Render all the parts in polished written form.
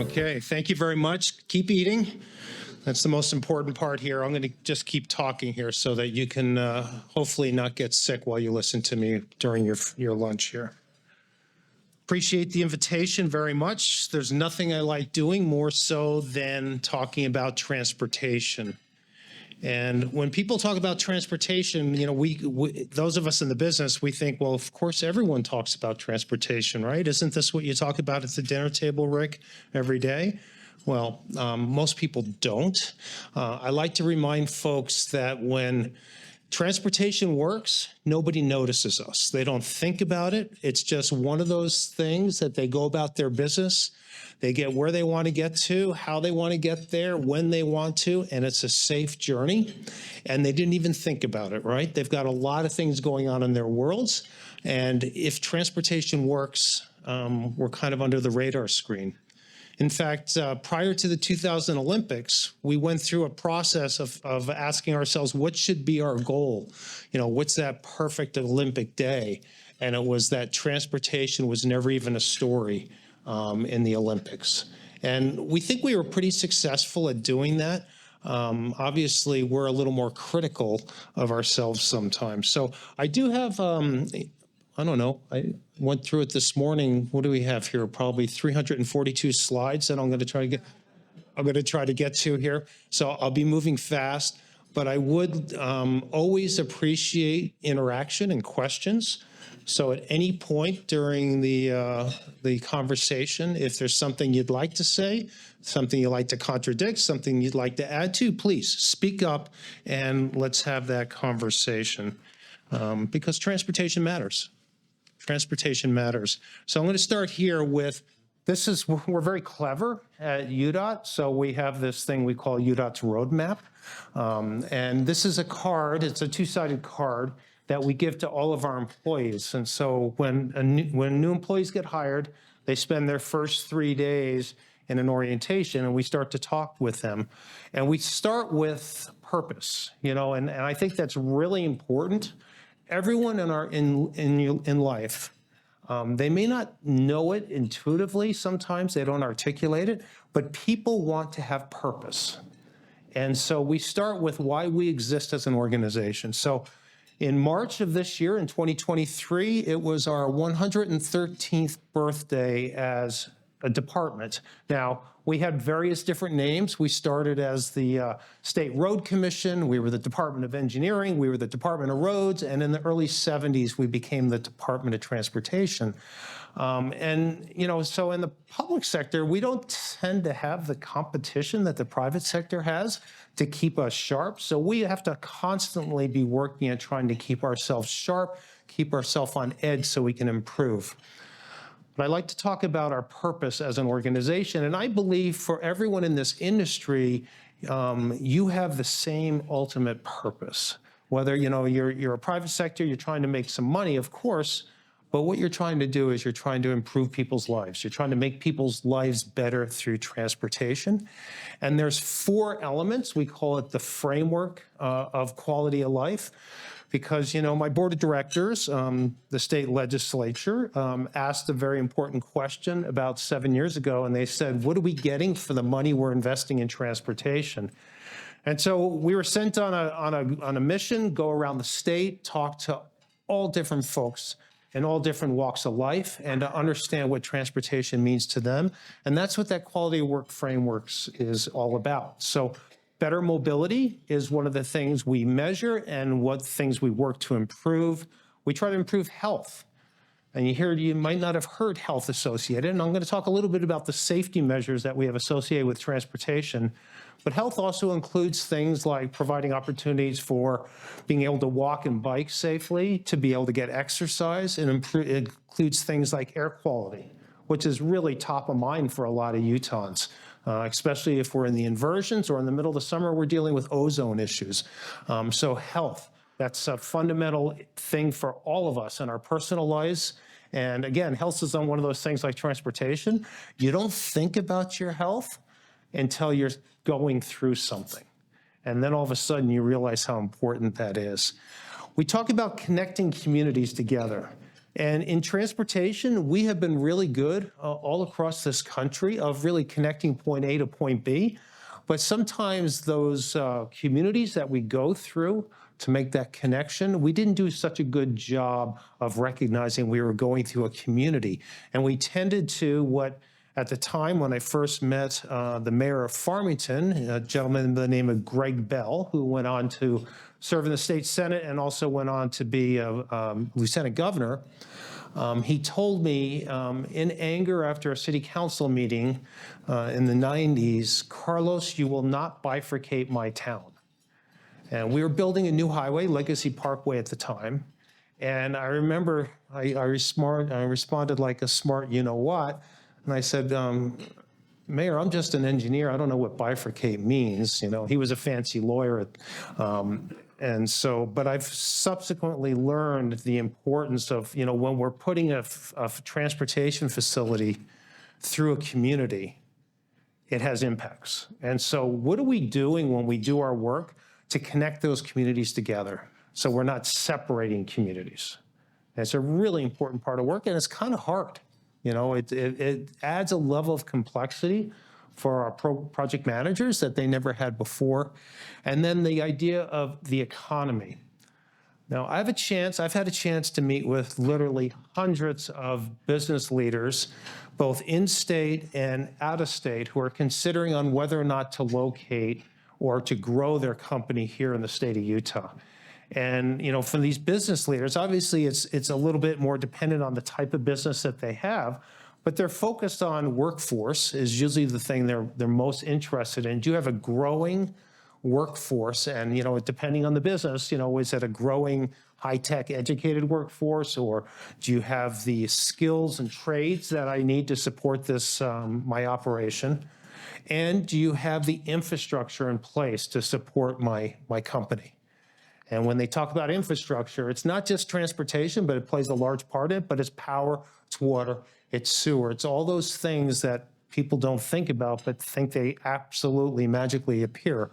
Okay, thank you very much. Keep eating. That's the most important part here. I'm going to just keep talking here so that you can hopefully not get sick while you listen to me during your lunch here. Appreciate the invitation very much. There's nothing I like doing more so than talking about transportation. And when people talk about transportation, you know, we those of us in the business, we think, well, of course, everyone talks about transportation, right? Isn't this what you talk about at the dinner table, Rick, every day? Well, most people don't. I like to remind folks that when transportation works, nobody notices us. They don't think about it. It's just one of those things that they go about their business. They get where they want to get to, how they want to get there, when they want to, and it's a safe journey. And they didn't even think about it, right? They've got a lot of things going on in their worlds. And if transportation works, we're kind of under the radar screen. In fact, prior to the 2000 Olympics, we went through a process of asking ourselves, what should be our goal? You know, what's that perfect Olympic day? And it was that transportation was never even a story in the Olympics. And we think we were pretty successful at doing that. Obviously, we're a little more critical of ourselves sometimes. So I do have, I don't know, I went through it this morning. What do we have here? Probably 342 slides that I'm going to try to get to here. So I'll be moving fast, but I would always appreciate interaction and questions. So at any point during the conversation, if there's something you'd like to say, something you'd like to contradict, something you'd like to add to, please speak up and let's have that conversation because transportation matters. Transportation matters. So I'm going to start here with, we're very clever at UDOT. So we have this thing we call UDOT's roadmap. And this is a card, it's a two-sided card that we give to all of our employees. And so when new employees get hired, they spend their first 3 days in an orientation and we start to talk with them. And we start with purpose, you know, and I think that's really important. Everyone in life, they may not know it intuitively sometimes, they don't articulate it, but people want to have purpose. And so we start with why we exist as an organization. So in March of this year, in 2023, it was our 113th birthday as a department. Now, we had various different names. We started as the State Road Commission, we were the Department of Engineering, we were the Department of Roads, and in the early 70s, we became the Department of Transportation. And, you know, so in the public sector, we don't tend to have the competition that the private sector has to keep us sharp. So we have to constantly be working at trying to keep ourselves sharp, keep ourselves on edge so we can improve. But I like to talk about our purpose as an organization. And I believe for everyone in this industry, you have the same ultimate purpose. Whether, you know, you're a private sector, you're trying to make some money, of course, but what you're trying to do is you're trying to improve people's lives. You're trying to make people's lives better through transportation. And there's 4 elements. We call it the framework of quality of life. Because, you know, my board of directors, the state legislature, asked a very important question about 7 years ago, and they said, what are we getting for the money we're investing in transportation? And so we were sent on a mission, go around the state, talk to all different folks in all different walks of life, and to understand what transportation means to them. And that's what that quality of work frameworks is all about. So better mobility is one of the things we measure and what things we work to improve. We try to improve health. And you might not have heard health associated, and I'm going to talk a little bit about the safety measures that we have associated with transportation. But health also includes things like providing opportunities for being able to walk and bike safely, to be able to get exercise, and it includes things like air quality, which is really top of mind for a lot of Utahns. Especially if we're in the inversions or in the middle of the summer, we're dealing with ozone issues. So health, that's a fundamental thing for all of us in our personal lives. And again, health is on one of those things like transportation. You don't think about your health until you're going through something. And then all of a sudden you realize how important that is. We talk about connecting communities together. And in transportation, we have been really good all across this country of really connecting point A to point B. But sometimes those communities that we go through to make that connection, we didn't do such a good job of recognizing we were going through a community. And we tended to what, at the time when I first met the mayor of Farmington, a gentleman by the name of Greg Bell, who went on to serve in the state Senate and also went on to be a lieutenant governor. He told me in anger after a city council meeting in the 90s, Carlos, you will not bifurcate my town. And we were building a new highway, Legacy Parkway at the time. And I remember I responded like a smart you-know-what. And I said, Mayor, I'm just an engineer. I don't know what bifurcate means. You know, he was a fancy lawyer. And so, but I've subsequently learned the importance of, you know, when we're putting a transportation facility through a community, it has impacts. And so what are we doing when we do our work to connect those communities together so we're not separating communities? And it's a really important part of work, and it's kind of hard. You know, it adds a level of complexity for our project managers that they never had before. And then the idea of the economy. Now, I've had a chance to meet with literally hundreds of business leaders, both in-state and out-of-state, who are considering on whether or not to locate or to grow their company here in the state of Utah. And, you know, for these business leaders, obviously it's a little bit more dependent on the type of business that they have, but they're focused on workforce is usually the thing they're most interested in. Do you have a growing workforce? And, you know, depending on the business, you know, is it a growing high-tech educated workforce, or do you have the skills and trades that I need to support this, my operation? And do you have the infrastructure in place to support my company? And when they talk about infrastructure, it's not just transportation, but it plays a large part in it, but it's power, it's water, it's sewer. It's all those things that people don't think about, but think they absolutely magically appear.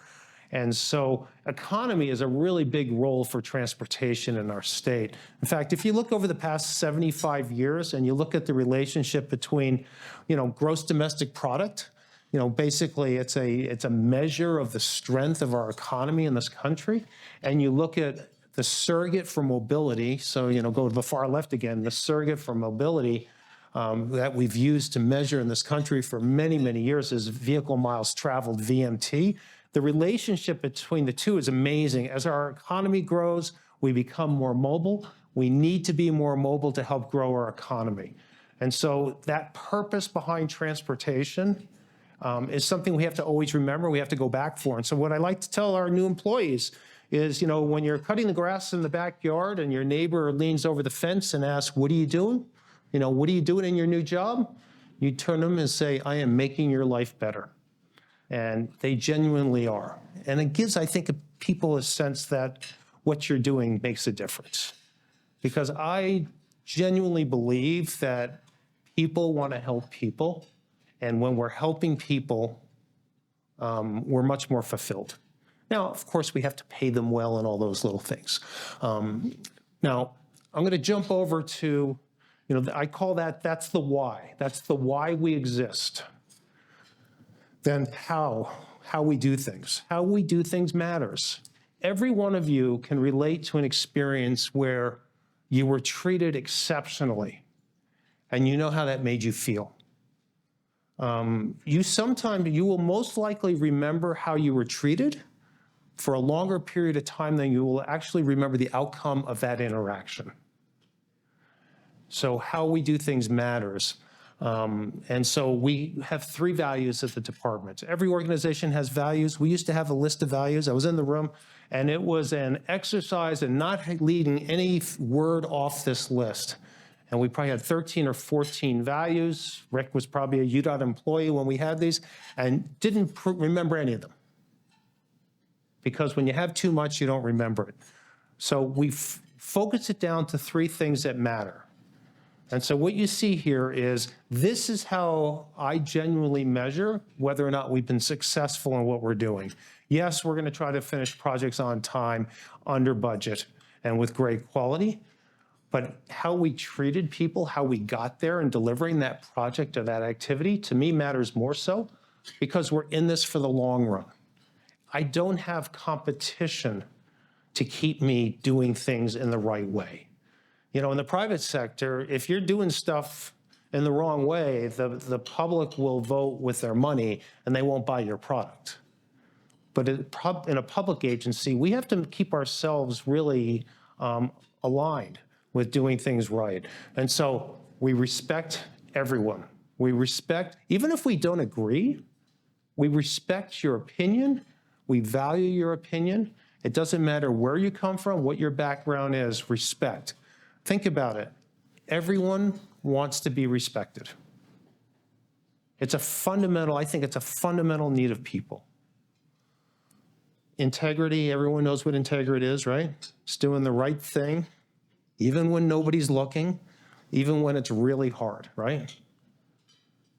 And so economy is a really big role for transportation in our state. In fact, if you look over the past 75 years and you look at the relationship between, you know, gross domestic product, you know, basically it's a measure of the strength of our economy in this country. And you look at the surrogate for mobility. So, you know, go to the far left again, the surrogate for mobility that we've used to measure in this country for many, many years is vehicle miles traveled, VMT. The relationship between the two is amazing. As our economy grows, we become more mobile. We need to be more mobile to help grow our economy. And so that purpose behind transportation is something we have to always remember, we have to go back for. And so what I like to tell our new employees is, you know, when you're cutting the grass in the backyard and your neighbor leans over the fence and asks, what are you doing? You know, what are you doing in your new job? You turn to them and say, I am making your life better. And they genuinely are. And it gives, I think, people a sense that what you're doing makes a difference. Because I genuinely believe that people want to help people. And when we're helping people, we're much more fulfilled. Now, of course, we have to pay them well and all those little things. Now, I'm going to jump over to, you know, I call that's the why. That's the why we exist. Then how we do things. How we do things matters. Every one of you can relate to an experience where you were treated exceptionally, and you know how that made you feel. You will most likely remember how you were treated for a longer period of time than you will actually remember the outcome of that interaction. So how we do things matters. And so we have 3 values at the department. Every organization has values. We used to have a list of values. I was in the room, and it was an exercise in not leading any word off this list. And we probably had 13 or 14 values. Rick was probably a UDOT employee when we had these and didn't remember any of them. Because when you have too much, you don't remember it. So we focus it down to 3 things that matter. And so what you see here is this is how I genuinely measure whether or not we've been successful in what we're doing. Yes, we're going to try to finish projects on time, under budget, and with great quality. But how we treated people, how we got there and delivering that project or that activity, to me matters more so because we're in this for the long run. I don't have competition to keep me doing things in the right way. You know, in the private sector, if you're doing stuff in the wrong way, the public will vote with their money and they won't buy your product. But in a public agency, we have to keep ourselves really aligned with doing things right. And so we respect everyone. We respect, even if we don't agree, we respect your opinion. We value your opinion. It doesn't matter where you come from, what your background is, respect. Think about it. Everyone wants to be respected. It's a fundamental, I think it's a fundamental need of people. Integrity, everyone knows what integrity is, right? It's doing the right thing, even when nobody's looking, even when it's really hard, right?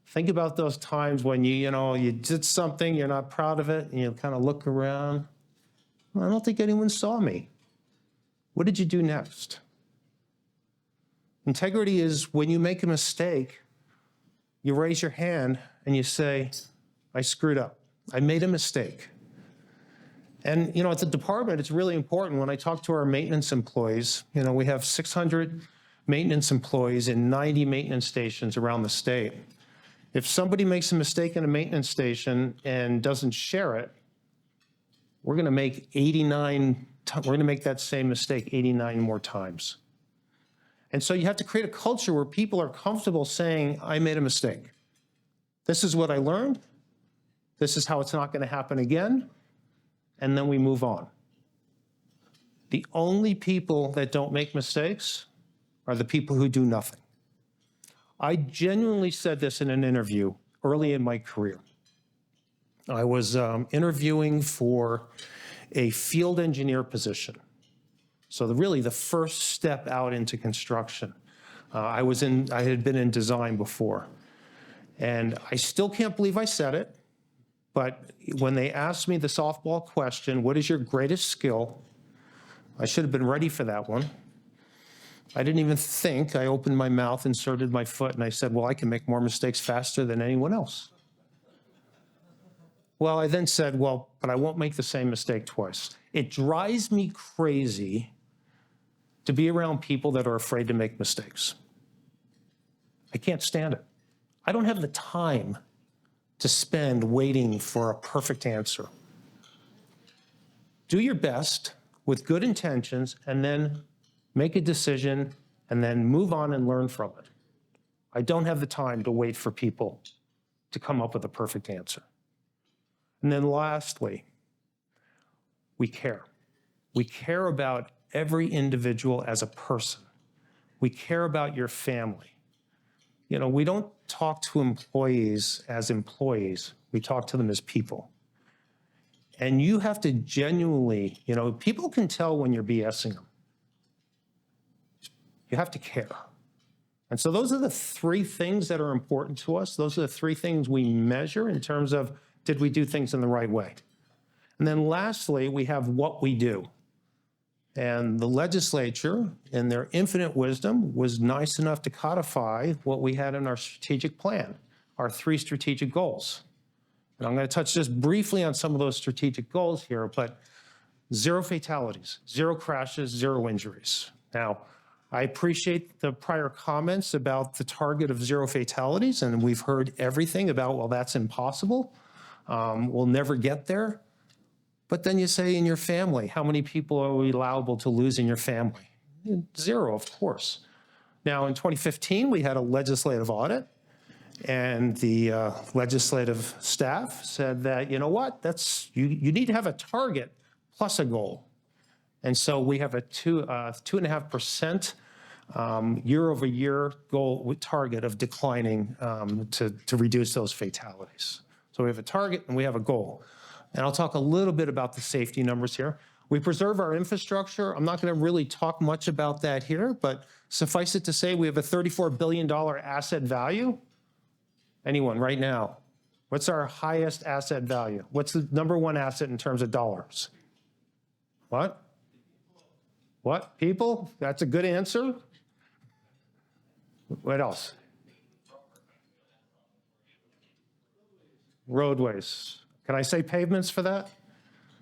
Think about those times when you did something, you're not proud of it, and you kind of look around. Well, I don't think anyone saw me. What did you do next? Integrity is when you make a mistake, you raise your hand and you say, I screwed up. I made a mistake. And, at the department, it's really important when I talk to our maintenance employees, we have 600 maintenance employees in 90 maintenance stations around the state. If somebody makes a mistake in a maintenance station and doesn't share it, we're going to make that same mistake 89 more times. And so you have to create a culture where people are comfortable saying, I made a mistake. This is what I learned. This is how it's not going to happen again. And then we move on. The only people that don't make mistakes are the people who do nothing. I genuinely said this in an interview early in my career. I was interviewing for a field engineer position. So really the first step out into construction. I had been in design before. And I still can't believe I said it, but when they asked me the softball question, what is your greatest skill? I should have been ready for that one. I didn't even think. I opened my mouth, inserted my foot, and I said, well, I can make more mistakes faster than anyone else. Well, I then said, well, but I won't make the same mistake twice. It drives me crazy to be around people that are afraid to make mistakes. I can't stand it. I don't have the time to spend waiting for a perfect answer. Do your best with good intentions and then make a decision and then move on and learn from it. I don't have the time to wait for people to come up with a perfect answer. And then lastly, we care. We care about every individual as a person. We care about your family. We don't talk to employees as employees. We talk to them as people. And you have to genuinely, people can tell when you're BSing them. You have to care. And so those are the three things that are important to us. Those are the three things we measure in terms of, did we do things in the right way? And then lastly, we have what we do. And the legislature, in their infinite wisdom, was nice enough to codify what we had in our strategic plan, our 3 strategic goals. And I'm going to touch just briefly on some of those strategic goals here, but 0 fatalities, 0 crashes, 0 injuries. Now, I appreciate the prior comments about the target of 0 fatalities, and we've heard everything about, well, that's impossible. We'll never get there. But then you say in your family, how many people are we liable to lose in your family? 0, of course. Now, in 2015, we had a legislative audit, and the legislative staff said that, you know what, you need to have a target plus a goal. And so we have a 2.5% year-over-year goal target of declining to reduce those fatalities. So we have a target and we have a goal. And I'll talk a little bit about the safety numbers here. We preserve our infrastructure. I'm not going to really talk much about that here, but suffice it to say we have a $34 billion asset value. Anyone right now? What's our highest asset value? What's the #1 asset in terms of dollars? What? What? People? That's a good answer. What else? Roadways. Can I say pavements for that?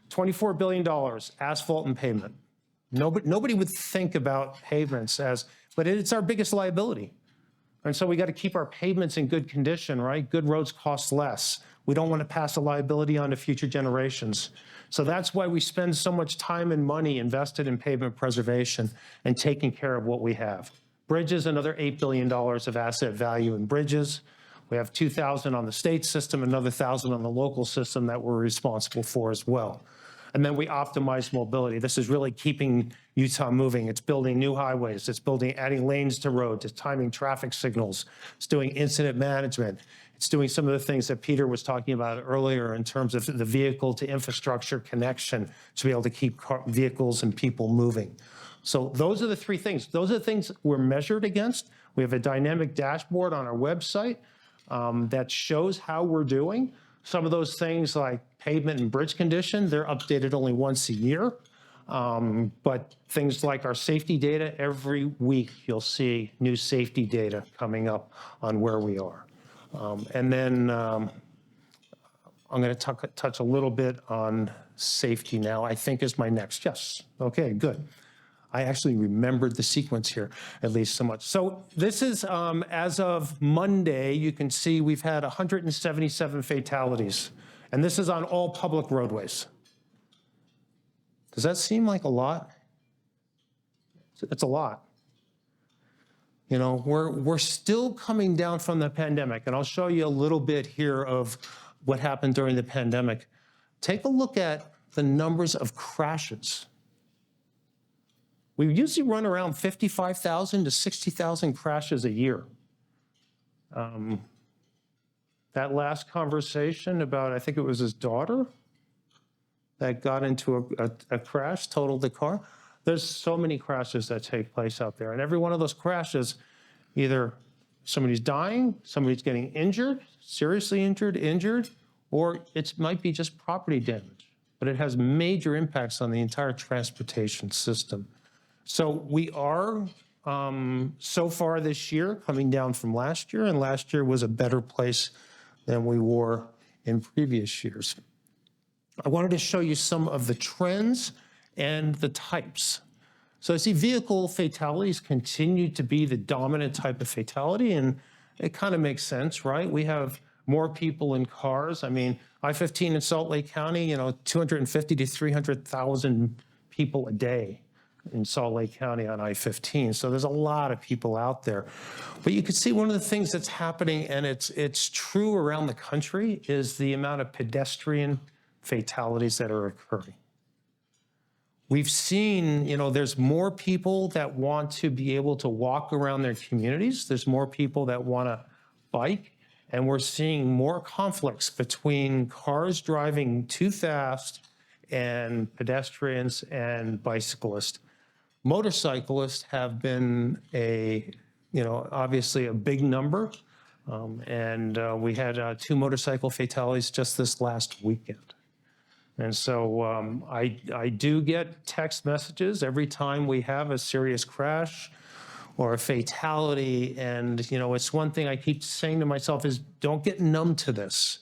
$24 billion, asphalt and pavement. Nobody would think about pavements but it's our biggest liability. And so we got to keep our pavements in good condition, right? Good roads cost less. We don't want to pass a liability on to future generations. So that's why we spend so much time and money invested in pavement preservation and taking care of what we have. Bridges, another $8 billion of asset value in bridges. We have 2,000 on the state system, another 1,000 on the local system that we're responsible for as well. And then we optimize mobility. This is really keeping Utah moving. It's building new highways. It's adding lanes to roads. It's timing traffic signals. It's doing incident management. It's doing some of the things that Peter was talking about earlier in terms of the vehicle to infrastructure connection to be able to keep vehicles and people moving. So those are the three things. Those are the things we're measured against. We have a dynamic dashboard on our website that shows how we're doing. Some of those things like pavement and bridge condition, they're updated only once a year. But things like our safety data, every week you'll see new safety data coming up on where we are. And then I'm going to touch a little bit on safety now, I think is my next. Yes. Okay, good. I actually remembered the sequence here, at least so much. So this is, as of Monday, you can see we've had 177 fatalities, and this is on all public roadways. Does that seem like a lot? It's a lot. You know, we're still coming down from the pandemic, and I'll show you a little bit here of what happened during the pandemic. Take a look at the numbers of crashes. We usually run around 55,000 to 60,000 crashes a year. That last conversation about, I think it was his daughter that got into a crash, totaled the car. There's so many crashes that take place out there. And every one of those crashes, either somebody's dying, somebody's getting injured, seriously injured, or it might be just property damage. But it has major impacts on the entire transportation system. So we are, so far this year, coming down from last year, and last year was a better place than we were in previous years. I wanted to show you some of the trends and the types. So I see vehicle fatalities continue to be the dominant type of fatality, and it kind of makes sense, right? We have more people in cars. I mean, I-15 in Salt Lake County, 250 to 300,000 people a day in Salt Lake County on I-15. So there's a lot of people out there. But you can see one of the things that's happening, and it's true around the country, is the amount of pedestrian fatalities that are occurring. We've seen, there's more people that want to be able to walk around their communities. There's more people that want to bike. And we're seeing more conflicts between cars driving too fast and pedestrians and bicyclists. Motorcyclists have been obviously a big number. And we had 2 motorcycle fatalities just this last weekend. And so I do get text messages every time we have a serious crash or a fatality. And, it's one thing I keep saying to myself is don't get numb to this.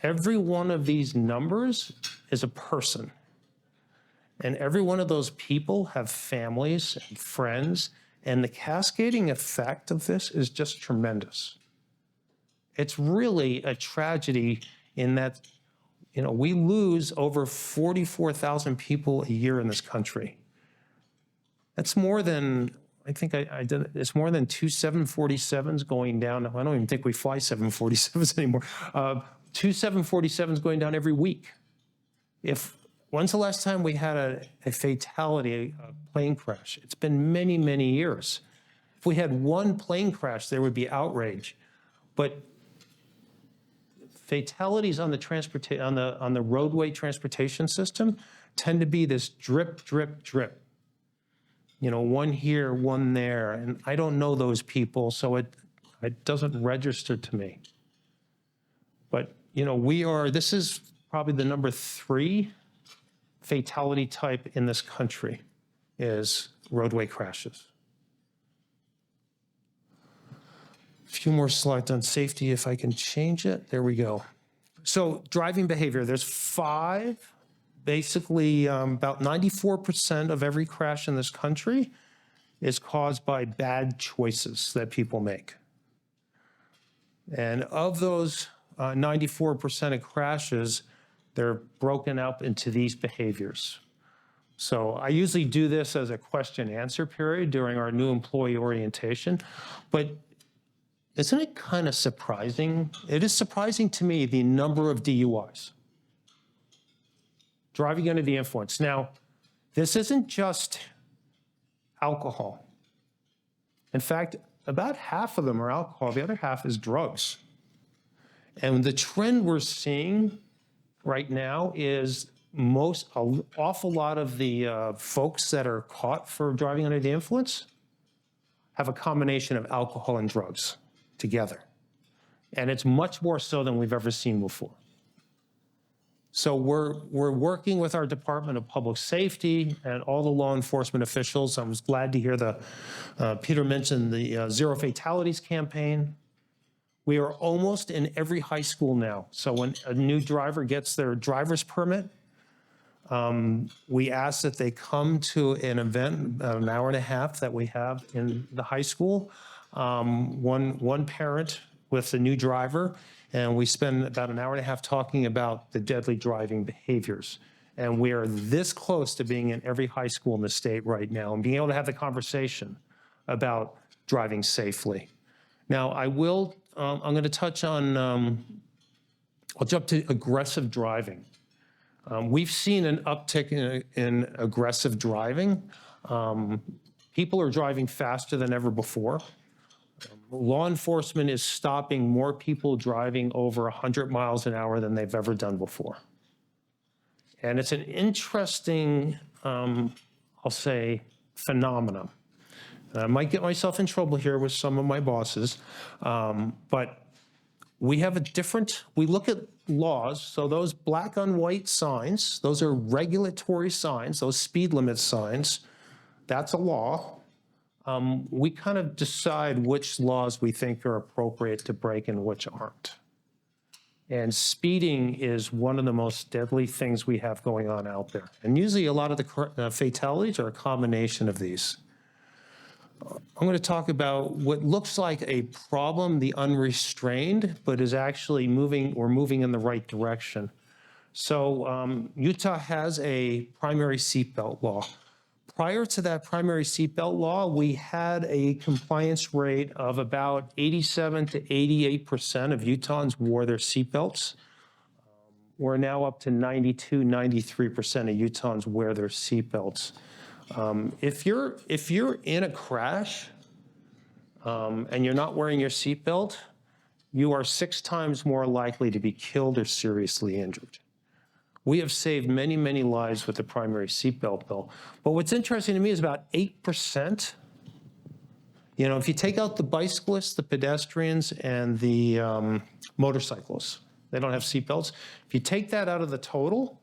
Every one of these numbers is a person. And every one of those people have families and friends. And the cascading effect of this is just tremendous. It's really a tragedy in that we lose over 44,000 people a year in this country. That's more than, I think it's more than 2 747s going down. I don't even think we fly 747s anymore. 2 747s going down every week. When's the last time we had a fatality, a plane crash? It's been many, many years. If we had one plane crash, there would be outrage. But fatalities on the roadway transportation system tend to be this drip, drip, drip. One here, one there, and I don't know those people, so it doesn't register to me. But this is probably the number 3 fatality type in this country is roadway crashes. few more slides on safety if I can change it. There we go. So driving behavior, there's 5, basically about 94% of every crash in this country is caused by bad choices that people make. And of those 94% of crashes, they're broken up into these behaviors. So I usually do this as a question answer period during our new employee orientation, but isn't it kind of surprising? It is surprising to me the number of DUIs. Driving under the influence. Now, this isn't just alcohol. In fact, about half of them are alcohol, the other half is drugs. And the trend we're seeing right now is an awful lot of the folks that are caught for driving under the influence have a combination of alcohol and drugs together. And it's much more so than we've ever seen before. So we're working with our Department of Public Safety and all the law enforcement officials. I was glad to hear Peter mention the Zero Fatalities campaign. We are almost in every high school now. So when a new driver gets their driver's permit, we ask that they come to an event, an hour and a half that we have in the high school. One parent with the new driver, and we spend about an hour and a half talking about the deadly driving behaviors. And we are this close to being in every high school in the state right now and being able to have the conversation about driving safely. Now, I'm going to touch on, I'll jump to aggressive driving. We've seen an uptick in aggressive driving. People are driving faster than ever before. Law enforcement is stopping more people driving over 100 miles an hour than they've ever done before. And it's an interesting, I'll say, phenomenon. I might get myself in trouble here with some of my bosses, but we have we look at laws, so those black on white signs, those are regulatory signs, those speed limit signs, that's a law. We kind of decide which laws we think are appropriate to break and which aren't. And speeding is one of the most deadly things we have going on out there. And usually a lot of the fatalities are a combination of these. I'm going to talk about what looks like a problem, the unrestrained, but is actually we're moving in the right direction. So Utah has a primary seatbelt law. Prior to that primary seatbelt law, we had a compliance rate of about 87 to 88% of Utahns wore their seatbelts. We're now up to 92, 93% of Utahns wear their seatbelts. If you're in a crash and you're not wearing your seatbelt, you are 6 times more likely to be killed or seriously injured. We have saved many, many lives with the primary seatbelt bill. But what's interesting to me is about 8%. You know, if you take out the bicyclists, the pedestrians, and the motorcyclists, they don't have seatbelts. If you take that out of the total,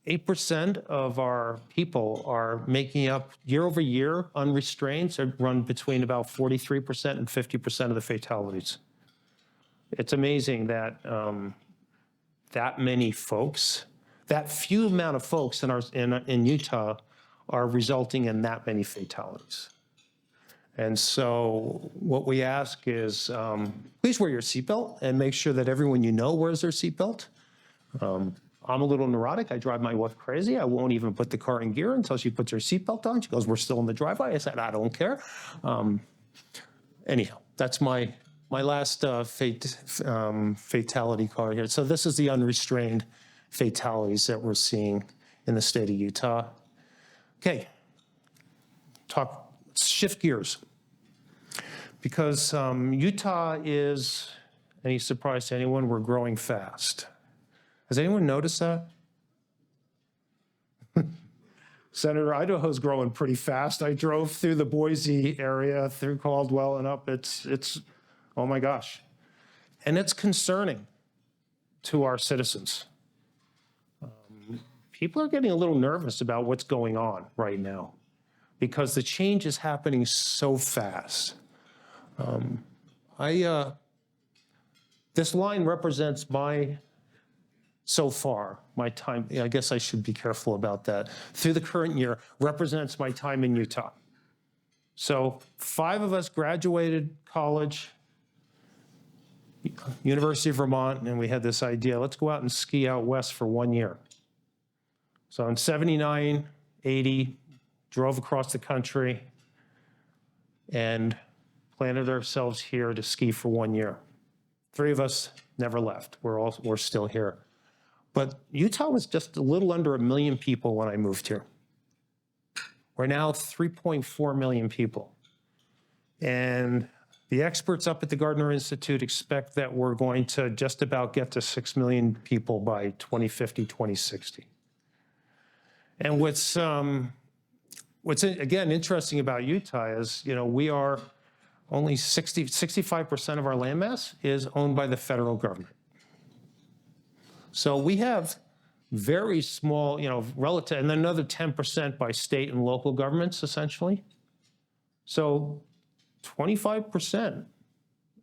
8% of our people are making up year over year unrestrained, so run between about 43% and 50% of the fatalities. It's amazing that that many folks, that few amount of folks in Utah are resulting in that many fatalities. And so what we ask is, please wear your seatbelt and make sure that everyone you know wears their seatbelt. I'm a little neurotic. I drive my wife crazy. I won't even put the car in gear until she puts her seatbelt on. She goes, "We're still in the driveway." I said, "I don't care." Anyhow, that's my last fatality card here. So this is the unrestrained fatalities that we're seeing in the state of Utah. Okay, shift gears. Because Utah is, any surprise to anyone, we're growing fast. Has anyone noticed that? Senator, Idaho's growing pretty fast. I drove through the Boise area, through Caldwell and up. It's oh my gosh. And it's concerning to our citizens. People are getting a little nervous about what's going on right now because the change is happening so fast. This line represents so far, my time, I guess I should be careful about that, through the current year, represents my time in Utah. So 5 of us graduated college, University of Vermont, and we had this idea, let's go out and ski out west for 1 year. So in 79, 80, drove across the country and planted ourselves here to ski for 1 year. 3 of us never left. We're still here. But Utah was just a little under 1 million people when I moved here. We're now 3.4 million people. And the experts up at the Gardner Institute expect that we're going to just about get to 6 million people by 2050, 2060. And what's again interesting about Utah is, we are only 65% of our landmass is owned by the federal government. So we have very small, relative, and then another 10% by state and local governments, essentially. So 25%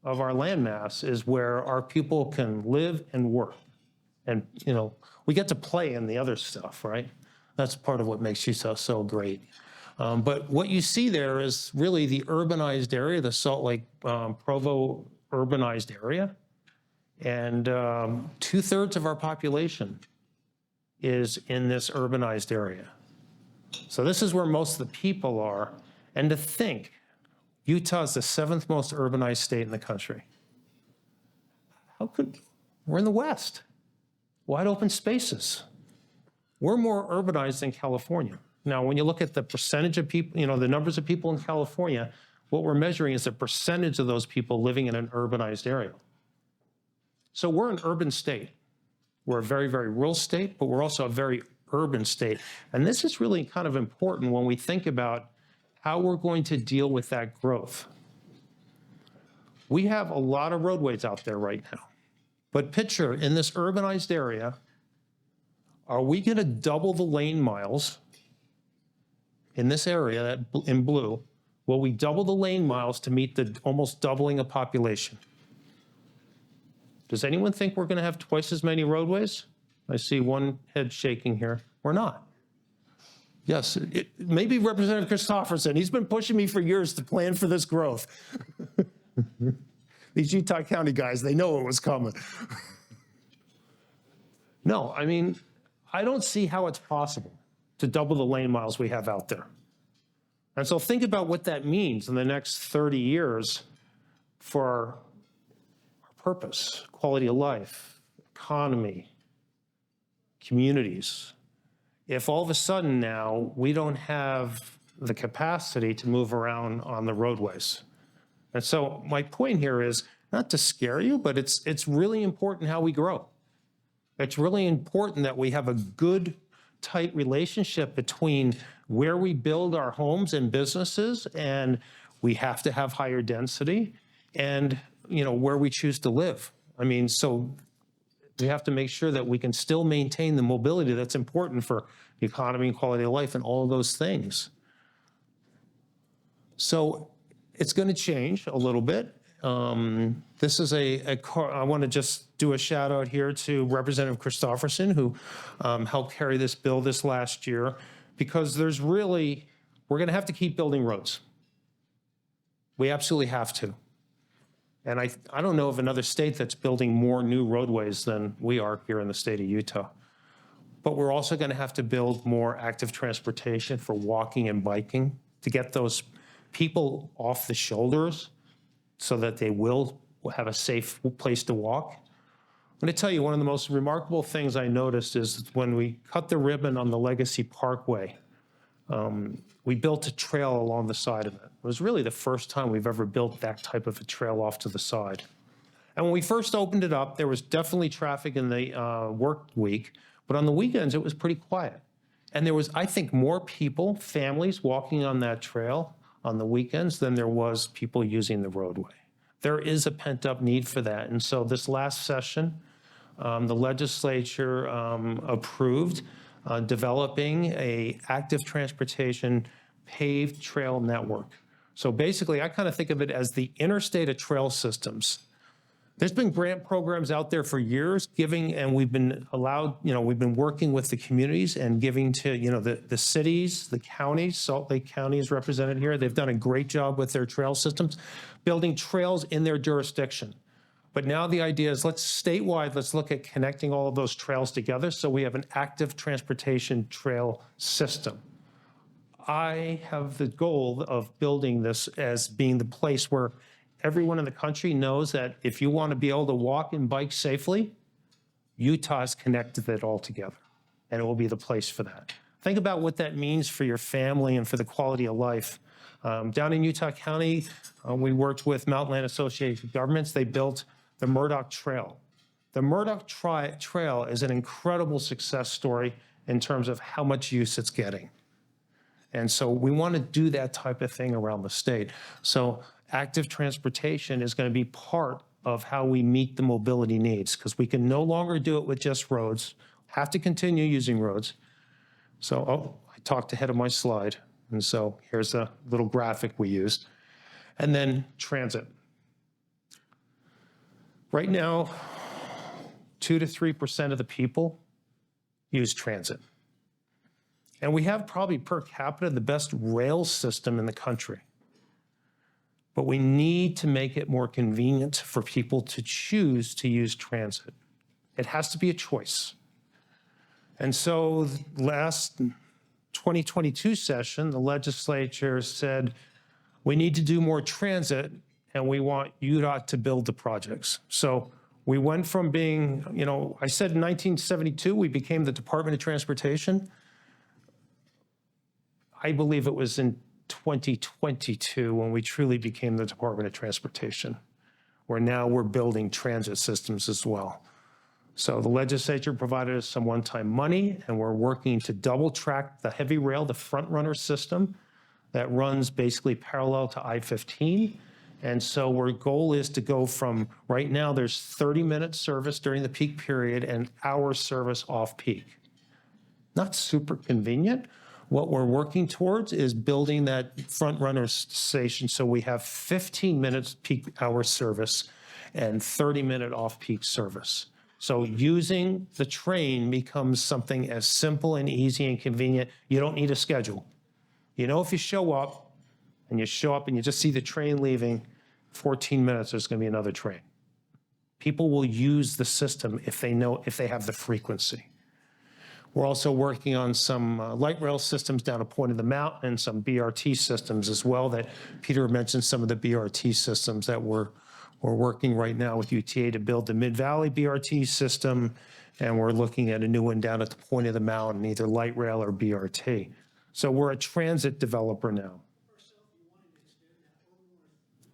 of our landmass is where our people can live and work. And, we get to play in the other stuff, right? That's part of what makes Utah so great. But what you see there is really the urbanized area, the Salt Lake Provo urbanized area. And 2/3 of our population is in this urbanized area. So this is where most of the people are. And to think, Utah is the 7th most urbanized state in the country. We're in the West, wide open spaces. We're more urbanized than California. Now, when you look at the percentage of people, the numbers of people in California, what we're measuring is the percentage of those people living in an urbanized area. So we're an urban state. We're a very, very rural state, but we're also a very urban state. And this is really kind of important when we think about how we're going to deal with that growth. We have a lot of roadways out there right now. But picture, in this urbanized area, are we going to double the lane miles in this area in blue? Will we double the lane miles to meet the almost doubling of population? Does anyone think we're going to have twice as many roadways? I see one head shaking here. We're not. Yes, maybe Representative Christopherson. He's been pushing me for years to plan for this growth. These Utah County guys, they know it was coming. No, I don't see how it's possible to double the lane miles we have out there. And so think about what that means in the next 30 years for our purpose, quality of life, economy, communities. If all of a sudden now we don't have the capacity to move around on the roadways. And so my point here is not to scare you, but it's really important how we grow. It's really important that we have a good, tight relationship between where we build our homes and businesses, and we have to have higher density, and where we choose to live. So we have to make sure that we can still maintain the mobility that's important for the economy and quality of life and all of those things. So it's going to change a little bit. This is I want to just do a shout out here to Representative Christopherson, who helped carry this bill this last year, because we're going to have to keep building roads. We absolutely have to. And I don't know of another state that's building more new roadways than we are here in the state of Utah. But we're also going to have to build more active transportation for walking and biking to get those people off the shoulders so that they will have a safe place to walk. I'm going to tell you, one of the most remarkable things I noticed is when we cut the ribbon on the Legacy Parkway, we built a trail along the side of it. It was really the first time we've ever built that type of a trail off to the side. And when we first opened it up, there was definitely traffic in the work week, but on the weekends, it was pretty quiet. And there was, I think, more people, families walking on that trail on the weekends than there was people using the roadway. There is a pent-up need for that. And so this last session, the legislature approved developing a active transportation paved trail network. So basically, I kind of think of it as the interstate of trail systems. There's been grant programs out there for years giving, and we've been allowed, we've been working with the communities and giving to, the cities, the counties. Salt Lake County is represented here. They've done a great job with their trail systems, building trails in their jurisdiction. But now the idea is statewide, let's look at connecting all of those trails together so we have an active transportation trail system. I have the goal of building this as being the place where everyone in the country knows that if you want to be able to walk and bike safely, Utah's connected it all together, and it will be the place for that. Think about what that means for your family and for the quality of life. Down in Utah County, we worked with Mountain Land Association of Governments. They built the Murdoch Trail. The Murdoch Trail is an incredible success story in terms of how much use it's getting. And so we want to do that type of thing around the state. So active transportation is going to be part of how we meet the mobility needs, because we can no longer do it with just roads, have to continue using roads. So, I talked ahead of my slide. And so here's a little graphic we used. And then transit. Right now, 2 to 3% of the people use transit. And we have probably per capita the best rail system in the country. But we need to make it more convenient for people to choose to use transit. It has to be a choice. And so last 2022 session, the legislature said, we need to do more transit and we want UDOT to build the projects. So we went from being, I said in 1972, we became the Department of Transportation. I believe it was in 2022 when we truly became the Department of Transportation, where now we're building transit systems as well. So the legislature provided us some one-time money, and we're working to double track the heavy rail, the front runner system that runs basically parallel to I-15. And so our goal is to go from, right now there's 30-minute service during the peak period and hour service off-peak. Not super convenient. What we're working towards is building that front runner station so we have 15 minutes peak hour service and 30-minute off-peak service. So using the train becomes something as simple and easy and convenient. You don't need a schedule. If you show up and you just see the train leaving, 14 minutes, there's going to be another train. People will use the system if they have the frequency. We're also working on some light rail systems down at Point of the Mountain and some BRT systems as well that Peter mentioned, some of the BRT systems that we're working right now with UTA to build the Mid-Valley BRT system, and we're looking at a new one down at the Point of the Mountain, either light rail or BRT. So we're a transit developer now.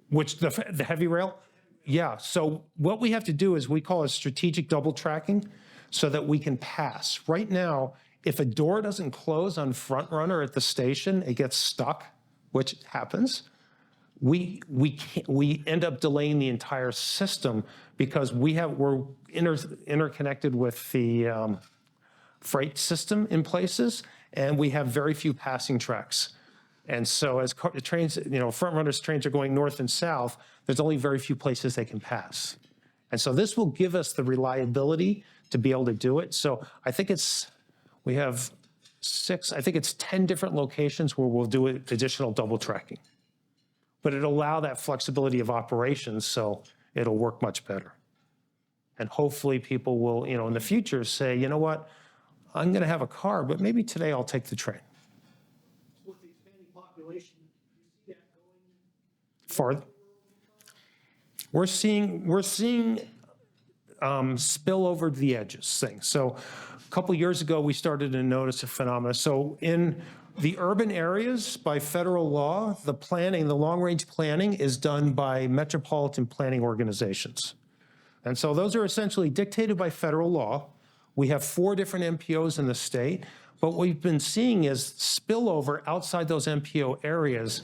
Which, the heavy rail? Yeah, so what we have to do is we call it strategic double tracking so that we can pass. Right now, if a door doesn't close on front runner at the station, it gets stuck, which happens. We end up delaying the entire system because we're interconnected with the freight system in places, and we have very few passing tracks. And so as the trains, front runners trains are going north and south, there's only very few places they can pass. And so this will give us the reliability to be able to do it. So I think we have 10 different locations where we'll do additional double tracking. But it'll allow that flexibility of operations, so it'll work much better. And hopefully people will, in the future say, you know what, I'm going to have a car, but maybe today I'll take the train. With the expanding population, you see that going Farther. We're seeing spill over the edges things. So a couple years ago, we started to notice a phenomenon. So in the urban areas, by federal law, the long-range planning is done by metropolitan planning organizations. And so those are essentially dictated by federal law. We have 4 different MPOs in the state, but what we've been seeing is spillover outside those MPO areas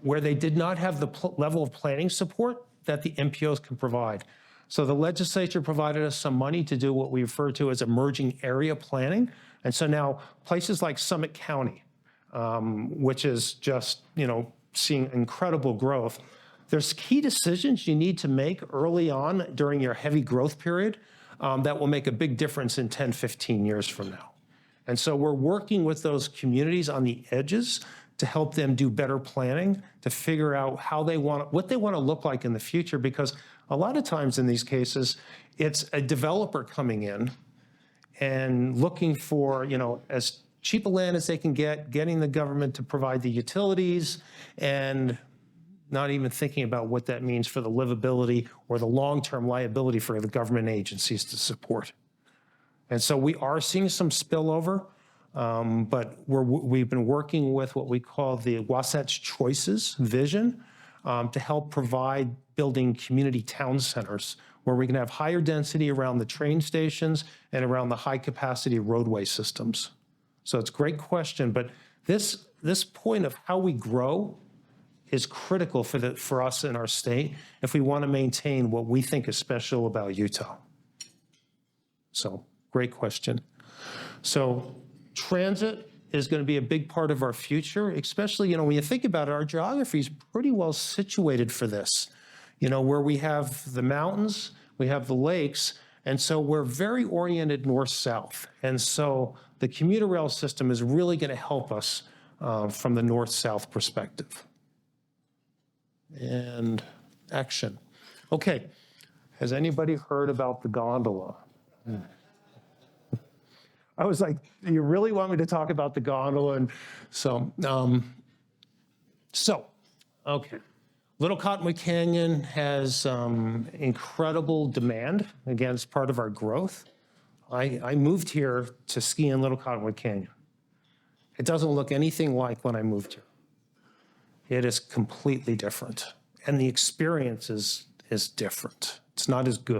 where they did not have the level of planning support that the MPOs can provide. So the legislature provided us some money to do what we refer to as emerging area planning. And so now places like Summit County, which is just, seeing incredible growth. There's key decisions you need to make early on during your heavy growth period that will make a big difference in 10, 15 years from now. And so we're working with those communities on the edges to help them do better planning, to figure out what they want to look like in the future, because a lot of times in these cases, it's a developer coming in and looking for, as cheap a land as they can get, getting the government to provide the utilities, and not even thinking about what that means for the livability or the long-term liability for the government agencies to support. And so we are seeing some spillover, but we've been working with what we call the Wasatch Choices vision to help provide building community town centers where we can have higher density around the train stations and around the high-capacity roadway systems. So it's a great question, but this point of how we grow is critical for us in our state if we want to maintain what we think is special about Utah. So, great question. So, transit is going to be a big part of our future, especially, when you think about it, our geography is pretty well situated for this. Where we have the mountains, we have the lakes, and so we're very oriented north-south. And so the commuter rail system is really going to help us from the north-south perspective. And action. Okay, has anybody heard about the gondola? I was like, you really want me to talk about the gondola? And so, okay. Little Cottonwood Canyon has incredible demand. Again, it's part of our growth. I moved here to ski in Little Cottonwood Canyon. It doesn't look anything like when I moved here. It is completely different. And the experience is different. It's not as good.